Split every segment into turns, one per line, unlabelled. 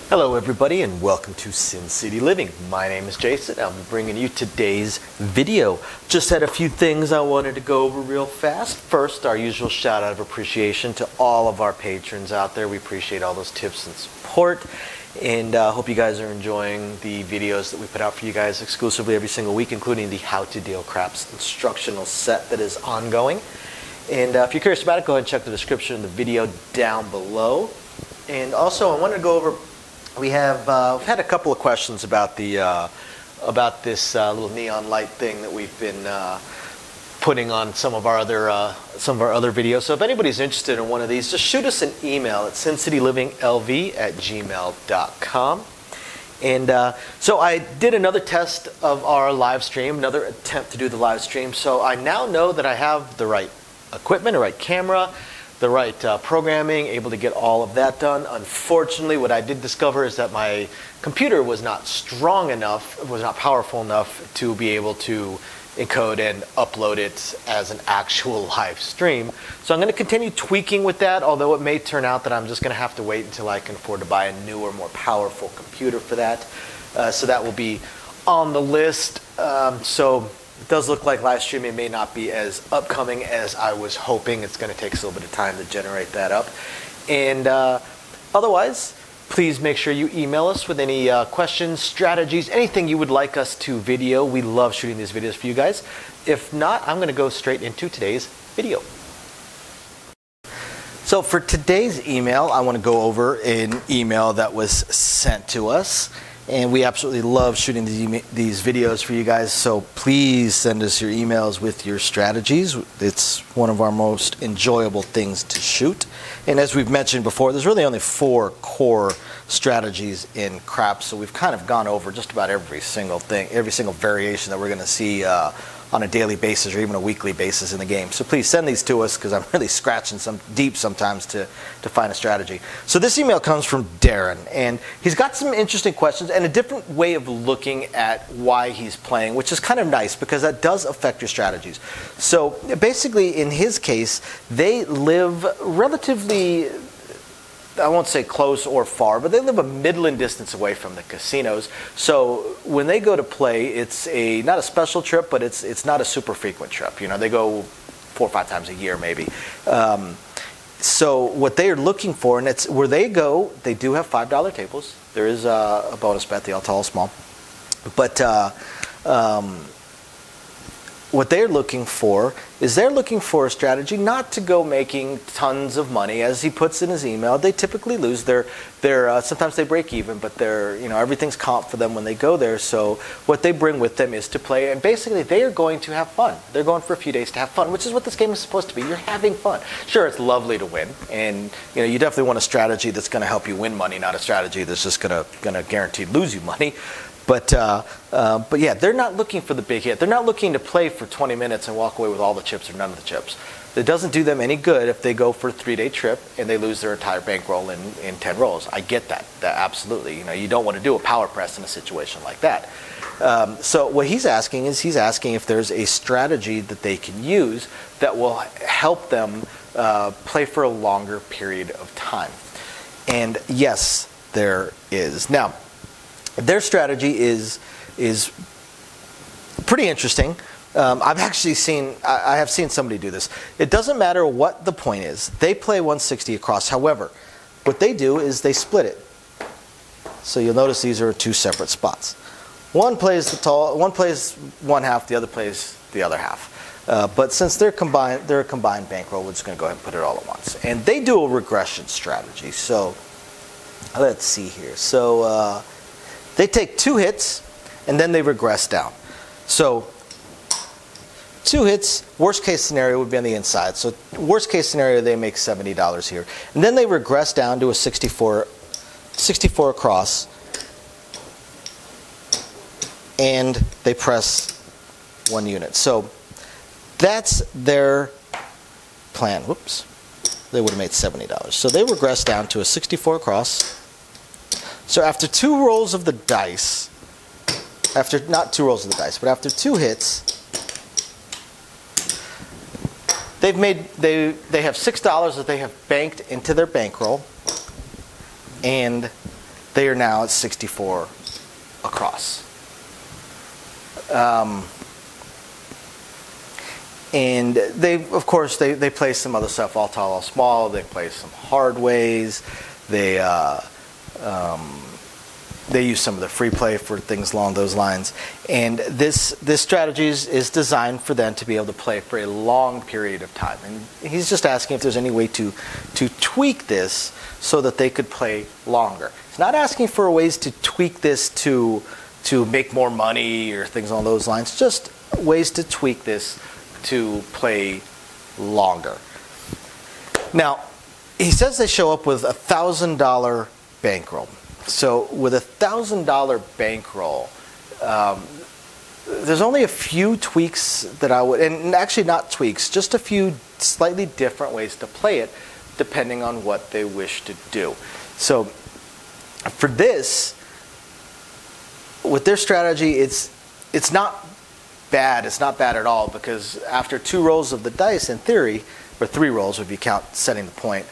Hello everybody and welcome to Sin City Living. My name is Jason. I'll be bringing you today's video. Just had a few things I wanted to go over real fast. First, our usual shout out of appreciation to all of our patrons out there. We appreciate all those tips and support, and hope you guys are enjoying the videos that we put out for you guys exclusively every single week, including the How to Deal Craps instructional set that is ongoing. And if you're curious about it, go ahead and check the description of the video down below. And also, I wanted to go over, we've had a couple of questions about the this little neon light thing that we've been putting on some of our other videos. So if anybody's interested in one of these, just shoot us an email at sincitylivinglv@gmail.com. And so I did another test of our live stream, another attempt to do the live stream. So I now know that I have the right equipment, the right camera, the right programming, able to get all of that done. Unfortunately, what I did discover is that my computer was not strong enough, was not powerful enough to be able to encode and upload it as an actual live stream. So I'm going to continue tweaking with that, although it may turn out that I'm just going to have to wait until I can afford to buy a newer, more powerful computer for that. So that will be on the list. So it does look like live streaming may not be as upcoming as I was hoping. It's going to take us a little bit of time to generate that up. And otherwise, please make sure you email us with any questions, strategies, anything you would like us to video. We love shooting these videos for you guys. If not, I'm going to go straight into today's video. So for today's email, I want to go over an email that was sent to us. And we absolutely love shooting these videos for you guys, so please send us your emails with your strategies. It's one of our most enjoyable things to shoot. And as we've mentioned before, there's really only 4 core strategies in craps, so we've kind of gone over just about every single thing, every single variation that we're going to see on a daily basis or even a weekly basis in the game. So please send these to us, because I'm really scratching some deep sometimes to find a strategy. So this email comes from Darren, and he's got some interesting questions and a different way of looking at why he's playing, which is kind of nice because that does affect your strategies. So basically, in his case, they live relatively, I won't say close or far, but they live a middling distance away from the casinos. So when they go to play, it's not a special trip, but it's not a super frequent trip. You know, they go 4 or 5 times a year maybe. So what they are looking for, and it's where they go, they do have $5 tables. There is a bonus bet, the all tall, small. But what they're looking for is they're looking for a strategy not to go making tons of money. As he puts in his email, they typically lose. Sometimes they break even, but everything's comp for them when they go there. So what they bring with them is to play, and basically they are going to have fun. They're going for a few days to have fun, which is what this game is supposed to be. You're having fun. Sure, it's lovely to win, and you definitely want a strategy that's going to help you win money, not a strategy that's just going to guarantee lose you money. But yeah, they're not looking for the big hit. They're not looking to play for 20 minutes and walk away with all the chips or none of the chips. It doesn't do them any good if they go for a 3-day trip and they lose their entire bankroll in 10 rolls. I get that. Absolutely. You don't want to do a power press in a situation like that. So what he's asking if there's a strategy that they can use that will help them play for a longer period of time. And yes, there is. Now, their strategy is pretty interesting. I have seen somebody do this. It doesn't matter what the point is. They play 160 across. However, what they do is they split it. So you'll notice these are 2 separate spots. One plays the tall, one plays one half, the other plays the other half. But since they're a combined bankroll, we're just going to go ahead and put it all at once. And they do a regression strategy. So let's see here. So they take 2 hits, and then they regress down. So 2 hits, worst case scenario would be on the inside. So worst case scenario, they make $70 here. And then they regress down to a 64 across, and they press 1 unit. So that's their plan. Whoops. They would have made $70. So they regress down to a 64 across. So after 2 rolls of the dice, not 2 rolls of the dice, but after 2 hits, they have $6 that they have banked into their bankroll, and they are now at 64 across. And of course, they play some other stuff, all tall, all small. They play some hard ways. They use some of the free play for things along those lines. And this strategy is designed for them to be able to play for a long period of time. And he's just asking if there's any way to tweak this so that they could play longer. He's not asking for ways to tweak this to make more money or things along those lines. Just ways to tweak this to play longer. Now, he says they show up with $1,000 bankroll. So with $1,000 bankroll, there's only a few tweaks that I would, and actually not tweaks, just a few slightly different ways to play it, depending on what they wish to do. So for this, with their strategy, it's not bad. It's not bad at all, because after 2 rolls of the dice, in theory, or 3 rolls if you count setting the point,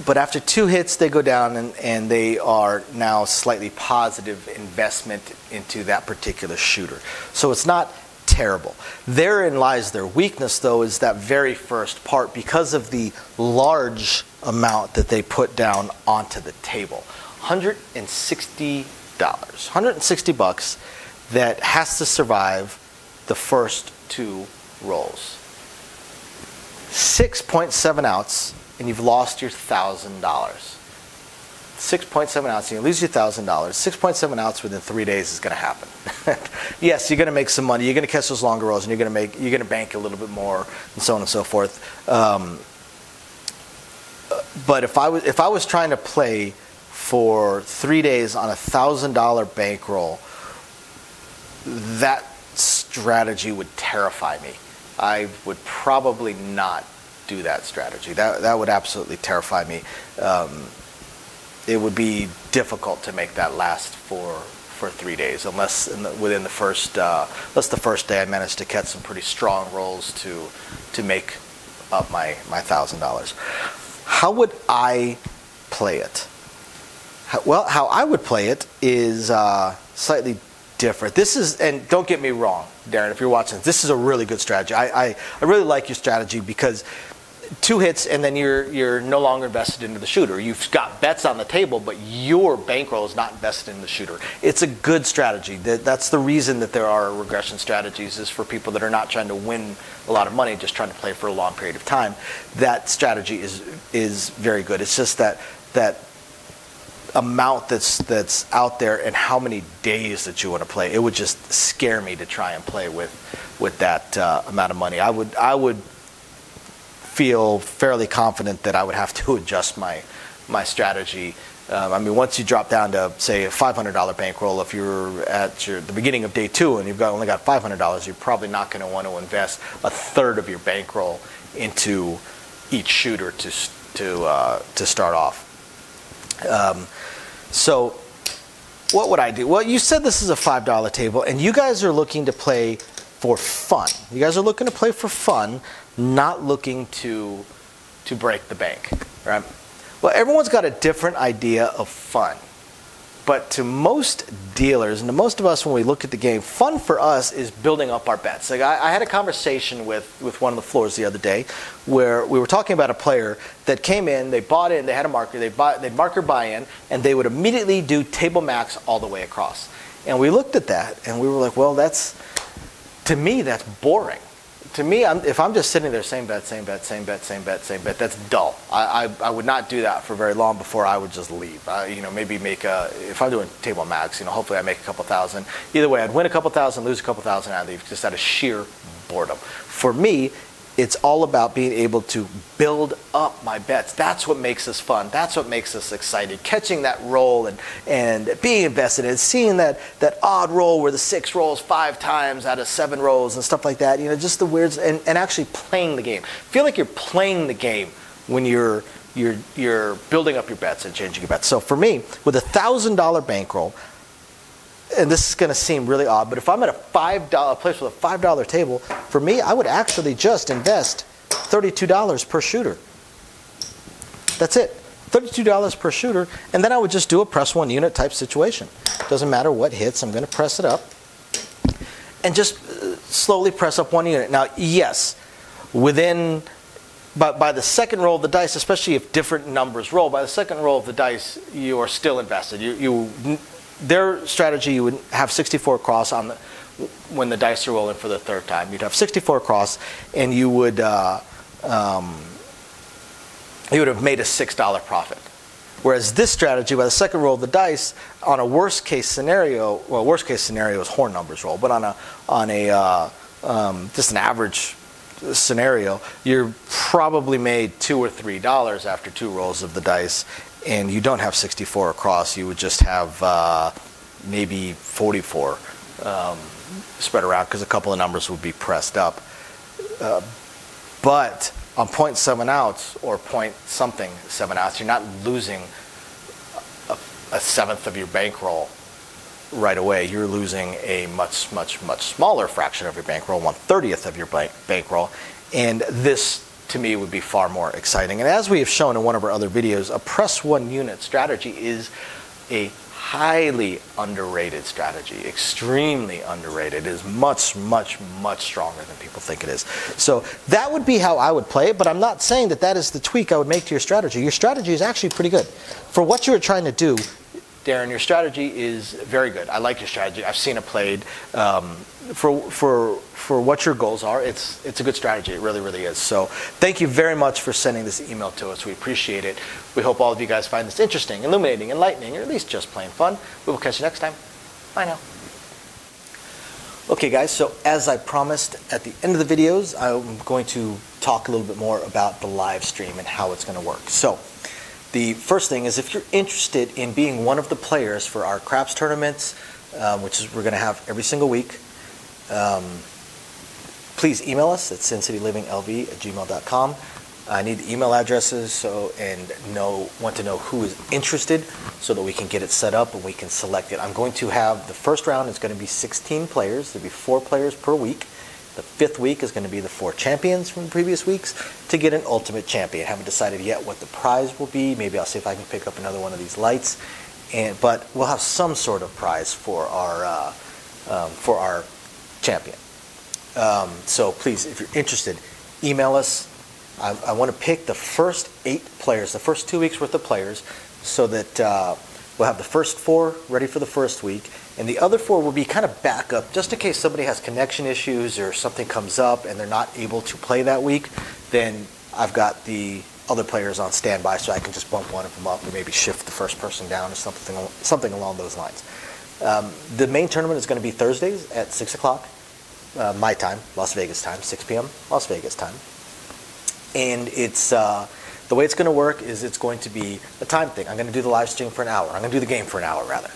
but after 2 hits, they go down and they are now slightly positive investment into that particular shooter. So it's not terrible. Therein lies their weakness, though, is that very first part, because of the large amount that they put down onto the table. $160, $160 that has to survive the first 2 rolls. 6.7 outs, and you've lost your $1,000. 6.7 outs, and you lose your $1,000. 6.7 outs within 3 days is going to happen. Yes, you're going to make some money. You're going to catch those longer rolls, and you're going to bank a little bit more, and so on and so forth. But if I was trying to play for 3 days on a $1,000 bankroll, that strategy would terrify me. I would probably not do that strategy. That would absolutely terrify me. It would be difficult to make that last for 3 days, unless within the first day I managed to catch some pretty strong rolls to make up my $1,000. How would I play it? Well, how I would play it is slightly different. This is, and don't get me wrong, Darren, if you're watching, this is a really good strategy. I really like your strategy, because 2 hits and then you're no longer invested into the shooter. You've got bets on the table, but your bankroll is not invested in the shooter. It's a good strategy. That's the reason that there are regression strategies, is for people that are not trying to win a lot of money, just trying to play for a long period of time. That strategy is very good. It's just that amount that's out there and how many days that you want to play. It would just scare me to try and play with that amount of money. I would feel fairly confident that I would have to adjust my strategy. I mean, once you drop down to, say, a $500 bankroll, if you're at the beginning of day 2 and you've only got $500, you're probably not going to want to invest a third of your bankroll into each shooter to start off. So what would I do? Well, you said this is a $5 table, and you guys are looking to play for fun. You guys are looking to play for fun, not looking to break the bank, right? Well, everyone's got a different idea of fun. But to most dealers, and to most of us when we look at the game, fun for us is building up our bets. Like I had a conversation with one of the floors the other day where we were talking about a player that came in, they bought in, they had a marker, they'd marker buy in, and they would immediately do table max all the way across. And we looked at that, and we were like, well, to me, that's boring. To me, if I'm just sitting there, same bet, same bet, same bet, same bet, same bet, that's dull. I would not do that for very long before I would just leave. Maybe if I'm doing table max, hopefully I make a couple thousand. Either way, I'd win a couple thousand, lose a couple thousand, I'd leave just out of sheer boredom. For me, it's all about being able to build up my bets. That's what makes us fun. That's what makes us excited. Catching that roll and being invested in it, seeing that odd roll where the 6 rolls 5 times out of 7 rolls and stuff like that. Just the weirds, and actually playing the game. Feel like you're playing the game when you're building up your bets and changing your bets. So for me, with a $1,000 bankroll, and this is going to seem really odd, but if I'm at a $5 place with a $5 table, for me, I would actually just invest $32 per shooter. That's it. $32 per shooter, and then I would just do a press one unit type situation. Doesn't matter what hits, I'm going to press it up and just slowly press up one unit. Now, yes, by the second roll of the dice, especially if different numbers roll, by the second roll of the dice, you are still invested. Their strategy, you would have 64 across when the dice are rolling for the third time. You'd have 64 across, and you would have made a $6 profit. Whereas this strategy, by the second roll of the dice, on a worst case scenario, well, worst case scenario is horn numbers roll, but on a just an average scenario, you're probably made $2 or $3 after 2 rolls of the dice, and you don't have 64 across. You would just have maybe 44 spread around because a couple of numbers would be pressed up. But on 0.7 outs or point something 7 outs, you're not losing a seventh of your bankroll right away. You're losing a much, much, much smaller fraction of your bankroll, 1/30th of your bankroll. And this, to me, would be far more exciting. And as we have shown in one of our other videos, a press one unit strategy is a highly underrated strategy, extremely underrated. It is much, much, much stronger than people think it is. So that would be how I would play it, but I'm not saying that that is the tweak I would make to your strategy. Your strategy is actually pretty good. For what you were trying to do, Darren, your strategy is very good. I like your strategy. I've seen it played. For what your goals are, it's a good strategy. It really, really is. So thank you very much for sending this email to us. We appreciate it. We hope all of you guys find this interesting, illuminating, enlightening, or at least just plain fun. We will catch you next time. Bye now. Okay, guys, so as I promised at the end of the videos, I'm going to talk a little bit more about the live stream and how it's going to work. So the first thing is, if you're interested in being one of the players for our craps tournaments, which is we're going to have every single week, please email us at sincityliving.lv@gmail.com. I need the email addresses and want to know who is interested so that we can get it set up and we can select it. I'm going to have the first round is going to be 16 players. There'll be 4 players per week. The 5th week is going to be the 4 champions from the previous weeks to get an ultimate champion. I haven't decided yet what the prize will be. Maybe I'll see if I can pick up another one of these lights. But we'll have some sort of prize for our champion. So please, if you're interested, email us. I want to pick the first 8 players, the first 2 weeks worth of players, so that we'll have the first 4 ready for the first week, and the other 4 will be kind of backup, just in case somebody has connection issues or something comes up and they're not able to play that week. Then I've got the other players on standby, so I can just bump one of them up or maybe shift the first person down or something along those lines. The main tournament is going to be Thursdays at 6 o'clock, my time, Las Vegas time, 6 p.m. Las Vegas time. And it's the way it's going to work is it's going to be a time thing. I'm going to do the live stream for an hour. I'm going to do the game for an hour, rather.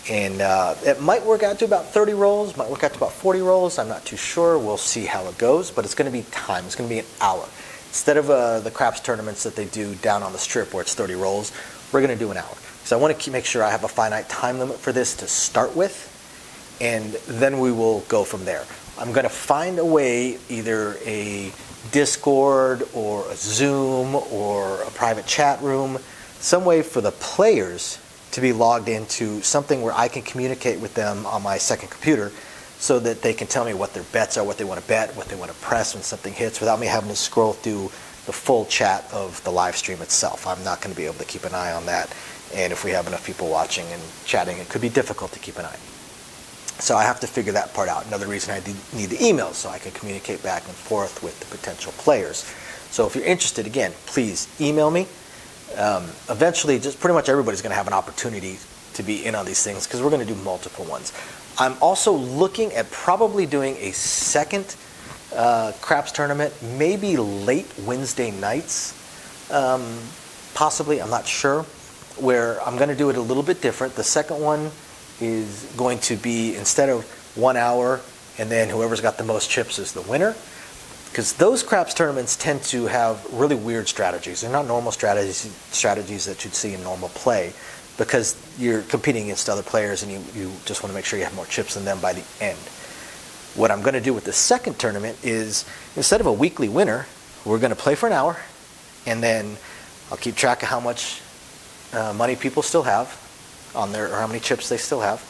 And it might work out to about 30 rolls, might work out to about 40 rolls. I'm not too sure. We'll see how it goes. But it's going to be time. It's going to be an hour. Instead of the craps tournaments that they do down on the strip where it's 30 rolls, we're going to do an hour. So I want to make sure I have a finite time limit for this to start with, and then we will go from there. I'm going to find a way, either a Discord or a Zoom or a private chat room, some way for the players to be logged into something where I can communicate with them on my second computer so that they can tell me what their bets are, what they want to bet, what they want to press when something hits, without me having to scroll through the full chat of the live stream itself. I'm not going to be able to keep an eye on that, and if we have enough people watching and chatting, it could be difficult to keep an eye. So I have to figure that part out. Another reason I need the emails, so I can communicate back and forth with the potential players. So if you're interested, again, please email me. Eventually, just pretty much everybody's going to have an opportunity to be in on these things because we're going to do multiple ones. I'm also looking at probably doing a second craps tournament, maybe late Wednesday nights, possibly, I'm not sure, where I'm going to do it a little bit different. The second one is going to be, instead of 1 hour and then whoever's got the most chips is the winner, because those craps tournaments tend to have really weird strategies. They're not normal strategies that you'd see in normal play, because you're competing against other players and you just want to make sure you have more chips than them by the end. What I'm going to do with the second tournament is, instead of a weekly winner, we're going to play for an hour, and then I'll keep track of how much money people still have on there, or how many chips they still have.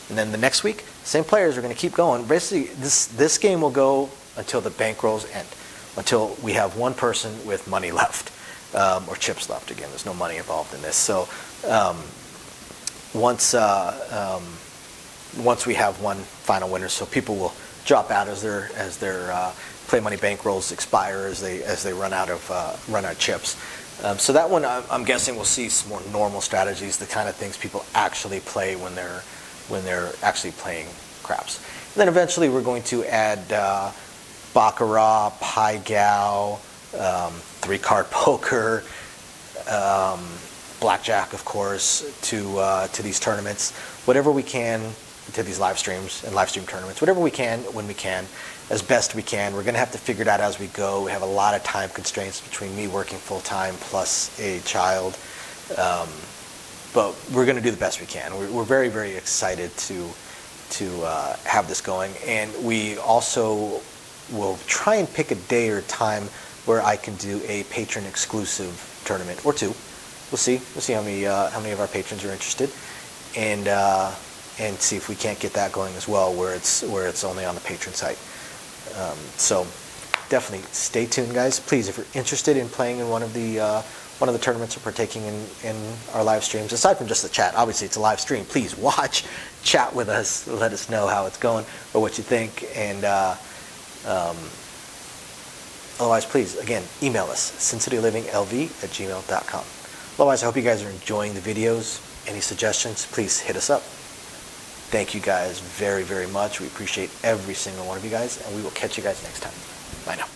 And then the next week, same players are going to keep going. Basically, this game will go until the bankrolls end, until we have one person with money left, or chips left. Again, there's no money involved in this. So once we have one final winner, so people will drop out as their play money bankrolls expire, as they run out of chips. So that one, I'm guessing we'll see some more normal strategies, the kind of things people actually play when they're actually playing craps. And then eventually we're going to add baccarat, pai gow, 3-card poker, blackjack, of course, to these tournaments. Whatever we can, to these live streams and live stream tournaments. Whatever we can, when we can, as best we can. We're going to have to figure it out as we go. We have a lot of time constraints between me working full-time plus a child. But we're going to do the best we can. We're very, very excited to have this going. And we also will try and pick a day or time where I can do a patron-exclusive tournament, or two. We'll see. We'll see how many of our patrons are interested, and see if we can't get that going as well, where it's only on the patron site. So definitely stay tuned, guys. Please, if you're interested in playing in one of the tournaments or partaking in our live streams, aside from just the chat, obviously it's a live stream. Please watch, chat with us, let us know how it's going or what you think, and otherwise, please, again, email us, sincityliving.lv@gmail.com. Otherwise, I hope you guys are enjoying the videos. Any suggestions, please hit us up. Thank you guys very, very much. We appreciate every single one of you guys, and we will catch you guys next time. Bye now.